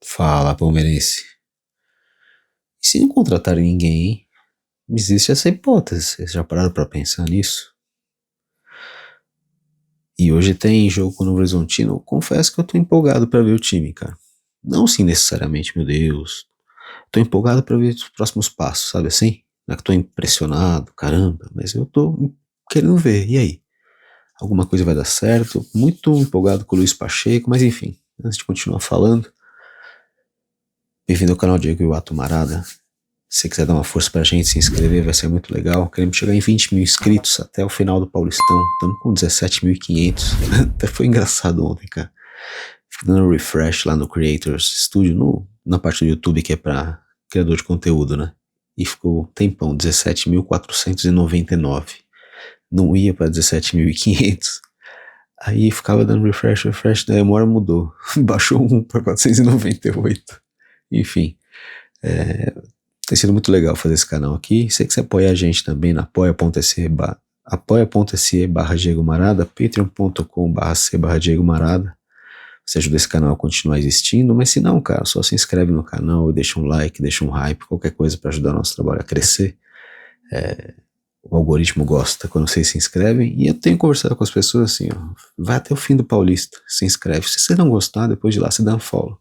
Fala, palmeirense. E se não contratarem ninguém, hein? Existe essa hipótese. Vocês já pararam pra pensar nisso? E hoje tem jogo com o Novo Horizontino. Confesso que eu tô empolgado pra ver o time, cara. Não assim necessariamente, meu Deus. Tô empolgado pra ver os próximos passos, sabe assim? Não é que tô impressionado, caramba, mas eu tô querendo ver. E aí? Alguma coisa vai dar certo? Muito empolgado com o Luiz Pacheco, mas enfim, antes de continuar falando, bem-vindo ao canal Diego Iwato Marada. Se você quiser dar uma força pra gente, se inscrever, vai ser muito legal. Queremos chegar em 20 mil inscritos até o final do Paulistão. Estamos com 17.500. Até foi engraçado ontem, cara. Fico dando refresh lá no Creators Studio, na parte do YouTube que é pra criador de conteúdo, né? E ficou tempão, 17.499. Não ia pra 17.500. Aí ficava dando refresh, daí a hora mudou. Baixou um pra 498. Enfim. Tem sido muito legal fazer esse canal aqui. Sei que você apoia a gente também na apoia.se barra Diego Marada, patreon.com barra C barra Diego Marada. Você ajuda esse canal a continuar existindo, mas se não, cara, só se inscreve no canal e deixa um like, deixa um hype, qualquer coisa para ajudar o nosso trabalho a crescer. O algoritmo gosta quando vocês se inscrevem, e eu tenho conversado com as pessoas assim, ó, vai até o fim do Paulista, se inscreve. Se você não gostar, depois de lá você dá um follow.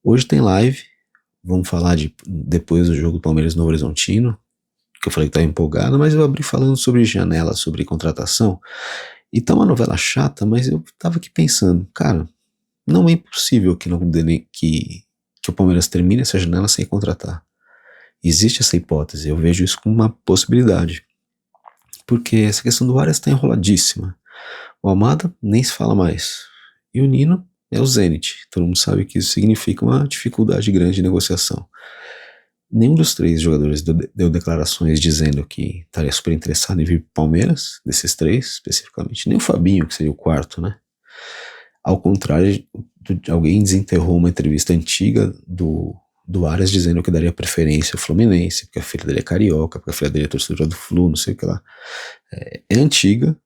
Hoje tem live. Vamos falar depois do jogo do Palmeiras no Novo Horizontino, que eu falei que estava empolgado, mas eu abri falando sobre janela, sobre contratação. E tá uma novela chata, mas eu tava aqui pensando, cara, não é impossível que o Palmeiras termine essa janela sem contratar. Existe essa hipótese, eu vejo isso como uma possibilidade. Porque essa questão do Arias está enroladíssima. O Almada nem se fala mais. E o Nino é o Zenit. Todo mundo sabe que isso significa uma dificuldade grande de negociação. Nenhum dos três jogadores deu declarações dizendo que estaria super interessado em vir para o Palmeiras, desses três especificamente. Nem o Fabinho, que seria o quarto, né? Ao contrário, alguém desenterrou uma entrevista antiga do Arias dizendo que daria preferência ao Fluminense, porque a filha dele é carioca, porque a filha dele é torcedora do Flu, não sei o que lá. É antiga,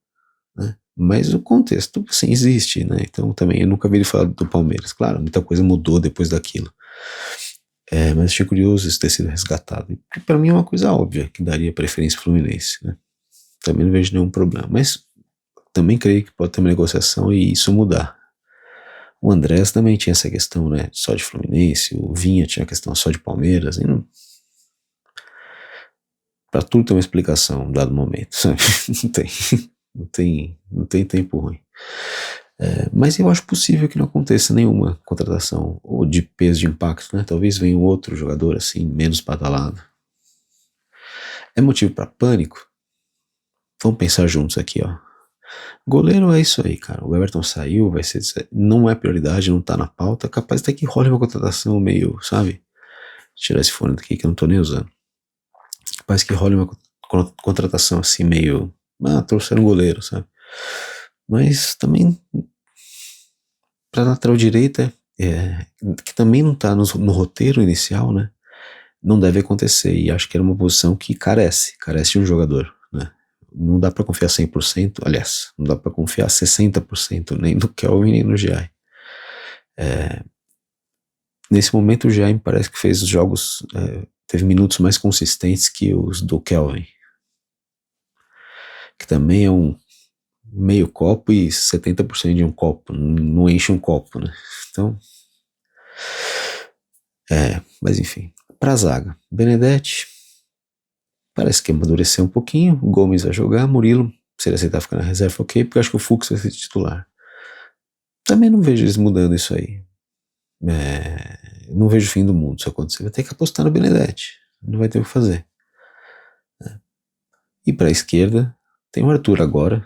né? Mas o contexto, assim, existe, né? Então também eu nunca vi ele falar do Palmeiras. Claro, muita coisa mudou depois daquilo. Mas achei curioso isso ter sido resgatado. E pra mim é uma coisa óbvia, que daria preferência ao Fluminense, né? Também não vejo nenhum problema. Mas também creio que pode ter uma negociação e isso mudar. O Andrés também tinha essa questão, né? Só de Fluminense. O Vinha tinha a questão só de Palmeiras. E não... Pra tudo tem uma explicação, dado momento, sabe? Não tem tempo ruim. Mas eu acho possível que não aconteça nenhuma contratação ou de peso de impacto, né? Talvez venha um outro jogador assim, menos badalado. É motivo para pânico? Vamos pensar juntos aqui, ó. Goleiro é isso aí, cara. O Everton saiu, não é prioridade, não tá na pauta. Capaz até que role uma contratação meio, sabe? Vou tirar esse fone daqui que eu não tô nem usando. Capaz que role uma contratação assim meio, trouxeram um goleiro, sabe? Mas também para lateral direita, que também não tá no roteiro inicial, né? Não deve acontecer, e acho que era uma posição que carece de um jogador, né? Não dá para confiar 100%, aliás, não dá para confiar 60% nem no Kelvin nem no Giai. Nesse momento o Giai parece que fez os jogos, teve minutos mais consistentes que os do Kelvin, que também é um meio copo e 70% de um copo, não enche um copo, né? Então, mas enfim, pra zaga, Benedetti parece que amadureceu um pouquinho, o Gomes vai jogar, Murilo, se ele aceitar ficar na reserva, ok, porque eu acho que o Fux vai ser titular. Também não vejo eles mudando isso aí. Não vejo o fim do mundo se acontecer, vai ter que apostar no Benedetti, não vai ter o que fazer. E pra esquerda, tem o Arthur agora,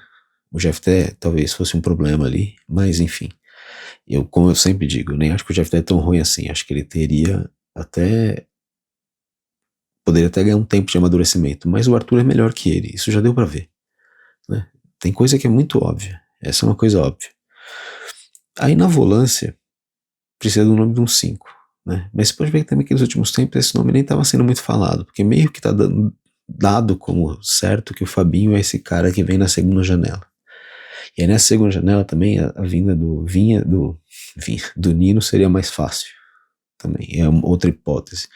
o Jefté talvez fosse um problema ali, mas enfim, como eu sempre digo, eu nem acho que o Jefté é tão ruim assim, acho que ele poderia até ganhar um tempo de amadurecimento, mas o Arthur é melhor que ele, isso já deu pra ver, né? Tem coisa que é muito óbvia, essa é uma coisa óbvia. Aí na volância, precisa do nome de um 5, né? Mas você pode ver que também que nos últimos tempos esse nome nem estava sendo muito falado, porque meio que tá dado como certo que o Fabinho é esse cara que vem na segunda janela. E aí nessa segunda janela também a vinda do Nino seria mais fácil, também, é outra hipótese.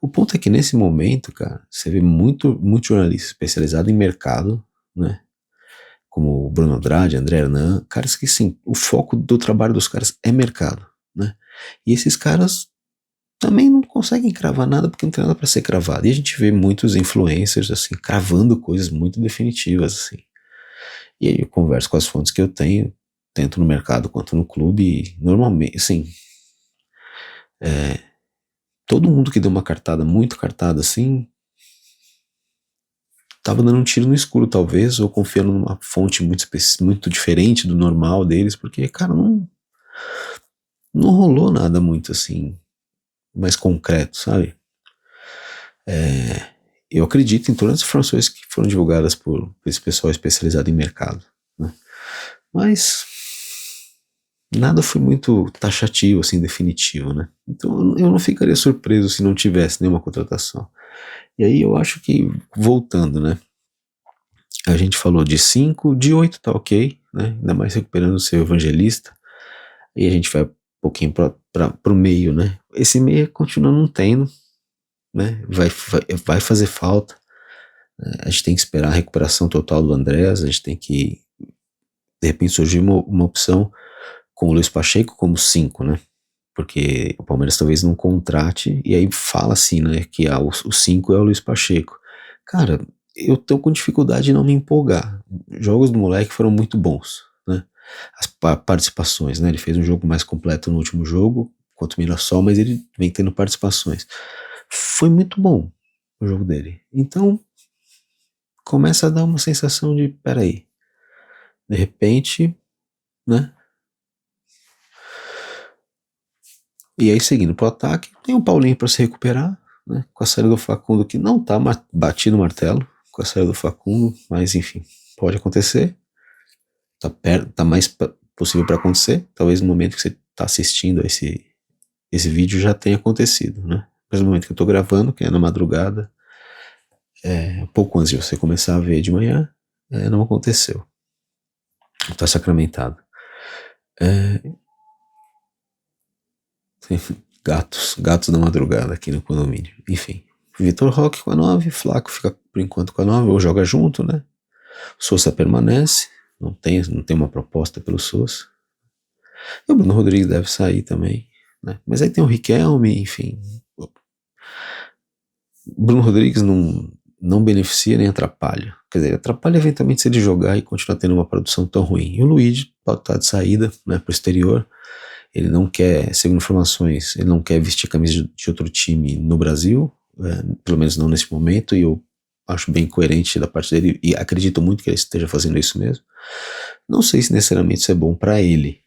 O ponto é que nesse momento, cara, você vê muito jornalista especializado em mercado, né? Como o Bruno Andrade, André Hernan, caras que sim, o foco do trabalho dos caras é mercado, né? E esses caras também não conseguem cravar nada porque não tem nada para ser cravado. E a gente vê muitos influencers assim cravando coisas muito definitivas assim. E aí eu converso com as fontes que eu tenho, tanto no mercado quanto no clube, e normalmente, assim, todo mundo que deu uma cartada, muito cartada assim, tava dando um tiro no escuro talvez, ou confiando numa fonte muito diferente do normal deles, porque, cara, não rolou nada muito assim, mais concreto, sabe? Eu acredito em todas as informações que foram divulgadas por esse pessoal especializado em mercado, né? Mas nada foi muito taxativo, assim, definitivo, né? Então eu não ficaria surpreso se não tivesse nenhuma contratação. E aí eu acho que, voltando, né? A gente falou de 5, de 8 tá ok, né? Ainda mais recuperando o seu evangelista. E a gente vai um pouquinho pro meio, né? Esse meio continua não tendo, né? Vai fazer falta. A gente tem que esperar a recuperação total do Andrés, a gente tem que, de repente, surgir uma opção com o Luiz Pacheco como 5, né? Porque o Palmeiras talvez não contrate, e aí fala assim, né? Que o 5 é o Luiz Pacheco. Cara, eu tô com dificuldade de não me empolgar. Jogos do moleque foram muito bons, né? As participações, né? Ele fez um jogo mais completo no último jogo, contra o Mirassol, mas ele vem tendo participações. Foi muito bom o jogo dele. Então, começa a dar uma sensação de, peraí, de repente, né? E aí, seguindo pro ataque, tem o Paulinho para se recuperar, né? Com a saída do Facundo, que não tá batido o martelo, com a saída do Facundo, mas enfim, pode acontecer. Tá mais possível para acontecer. Talvez no momento que você tá assistindo esse vídeo já tenha acontecido, né? Mas no momento que eu tô gravando, que é na madrugada, pouco antes de você começar a ver de manhã, não aconteceu. Tá sacramentado. Gatos da madrugada aqui no condomínio. Enfim, Vitor Roque com a 9, Flaco fica por enquanto com a 9, ou joga junto, né? Sousa permanece, não tem uma proposta pelo Sousa. E o Bruno Rodrigues deve sair também, né? Mas aí tem o Riquelme, enfim. O Bruno Rodrigues não beneficia nem atrapalha. Quer dizer, atrapalha eventualmente se ele jogar e continuar tendo uma produção tão ruim. E o Luigi pode estar de saída, né, pro exterior. Ele não quer, segundo informações, ele não quer vestir a camisa de outro time no Brasil, pelo menos não nesse momento, e eu acho bem coerente da parte dele, e acredito muito que ele esteja fazendo isso mesmo. Não sei se necessariamente isso é bom para ele,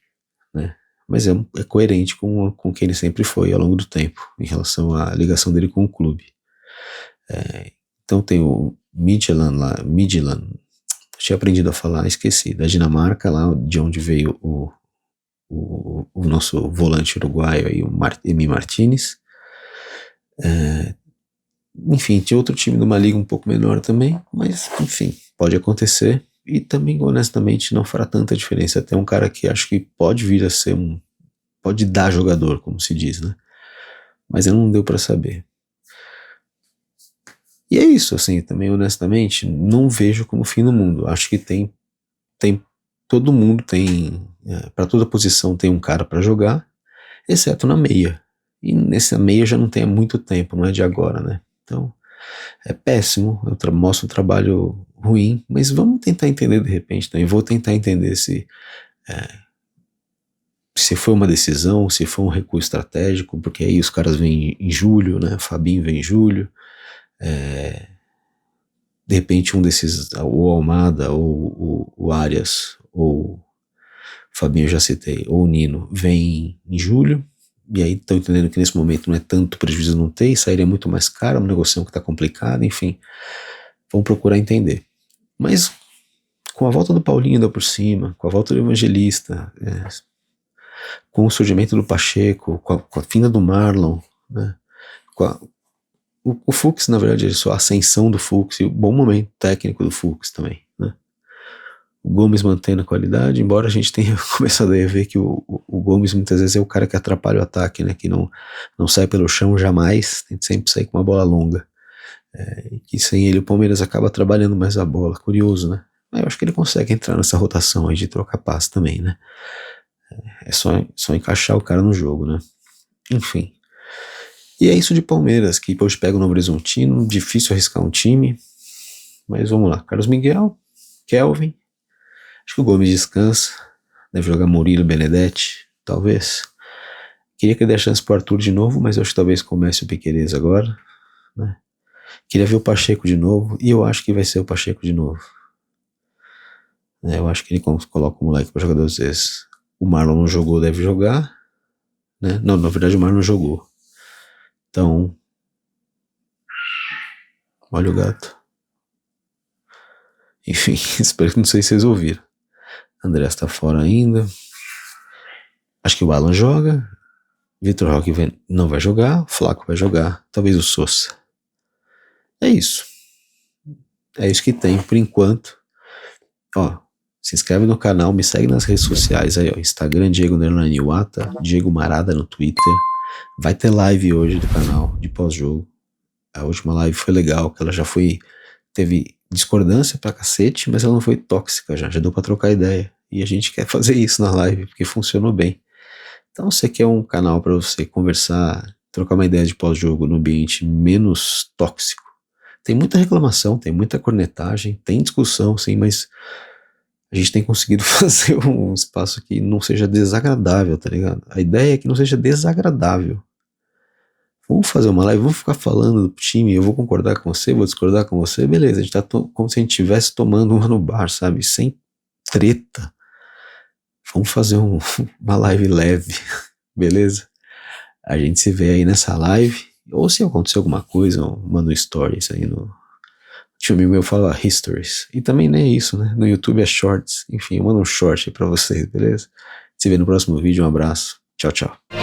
né? Mas é coerente com o que ele sempre foi ao longo do tempo, em relação à ligação dele com o clube. Então tem o Midtjylland, tinha aprendido a falar, esqueci, da Dinamarca, lá de onde veio o nosso volante uruguaio aí, o Emi Martinez. Enfim, tinha outro time de uma liga um pouco menor também, mas enfim, pode acontecer. E também, honestamente, não fará tanta diferença. Até um cara que acho que pode vir a ser pode dar jogador, como se diz, né? Mas não deu para saber. E é isso, assim, também honestamente, não vejo como fim do mundo. Acho que tem todo mundo tem, para toda posição tem um cara para jogar, exceto na meia. E nessa meia já não tem há muito tempo, não é de agora, né? Então, é péssimo, mostra um trabalho ruim, mas vamos tentar entender de repente também. Vou tentar entender se foi uma decisão, se foi um recuo estratégico, porque aí os caras vêm em julho, né? Fabinho vem em julho. De repente um desses, ou Almada, ou o Arias, ou o Fabinho eu já citei, ou o Nino, vem em julho, e aí estão entendendo que nesse momento não é tanto prejuízo não ter, e sairia muito mais caro, é uma negociação que está complicada, enfim, vamos procurar entender. Mas com a volta do Paulinho ainda por cima, com a volta do Evangelista, com o surgimento do Pacheco, com a finda do Marlon, né, o Fux, na verdade, é só a ascensão do Fux e o bom momento técnico do Fux também, né? O Gomes mantendo a qualidade, embora a gente tenha começado a ver que o Gomes muitas vezes é o cara que atrapalha o ataque, né? Que não sai pelo chão jamais, tem que sempre sair com uma bola longa. E que sem ele o Palmeiras acaba trabalhando mais a bola. Curioso, né? Mas eu acho que ele consegue entrar nessa rotação aí de trocar passe também, né? É só encaixar o cara no jogo, né? Enfim. E é isso de Palmeiras, que hoje pega o Novo Horizontino, difícil arriscar um time, mas vamos lá. Carlos Miguel, Kelvin, acho que o Gomes descansa, deve jogar Murilo, Benedetti, talvez. Queria que ele desse chance pro Arthur de novo, mas eu acho que talvez comece o Piquerez agora, né? Queria ver o Pacheco de novo, e eu acho que vai ser o Pacheco de novo. Eu acho que ele coloca o moleque pra jogar 2 vezes. O Marlon não jogou, deve jogar, né? Não, na verdade o Marlon não jogou. Então, olha o gato. Enfim, espero que não sei se vocês ouviram. André está fora ainda. Acho que o Alan joga. Vitor Roque não vai jogar. Flaco vai jogar. Talvez o Sousa. É isso. É isso que tem por enquanto. Ó, se inscreve no canal, me segue nas redes sociais aí, ó. Instagram, Diego Nerlani Wata, Diego Marada no Twitter. Vai ter live hoje do canal de pós-jogo. A última live foi legal, que ela já teve discordância pra cacete, mas ela não foi tóxica já deu pra trocar ideia. E a gente quer fazer isso na live, porque funcionou bem. Então você quer um canal pra você conversar, trocar uma ideia de pós-jogo no ambiente menos tóxico. Tem muita reclamação, tem muita cornetagem, tem discussão, sim, mas a gente tem conseguido fazer um espaço que não seja desagradável, tá ligado? A ideia é que não seja desagradável. Vamos fazer uma live, vamos ficar falando do time, eu vou concordar com você, vou discordar com você, beleza, a gente tá como se a gente estivesse tomando uma no bar, sabe, sem treta. Vamos fazer uma live leve, beleza? A gente se vê aí nessa live, ou se acontecer alguma coisa, manda um stories aí no... Tinha um amigo meu fala histories, e também nem é isso, né, no YouTube é shorts, enfim, eu mando um short aí pra vocês, beleza? Se vê no próximo vídeo, um abraço, tchau, tchau.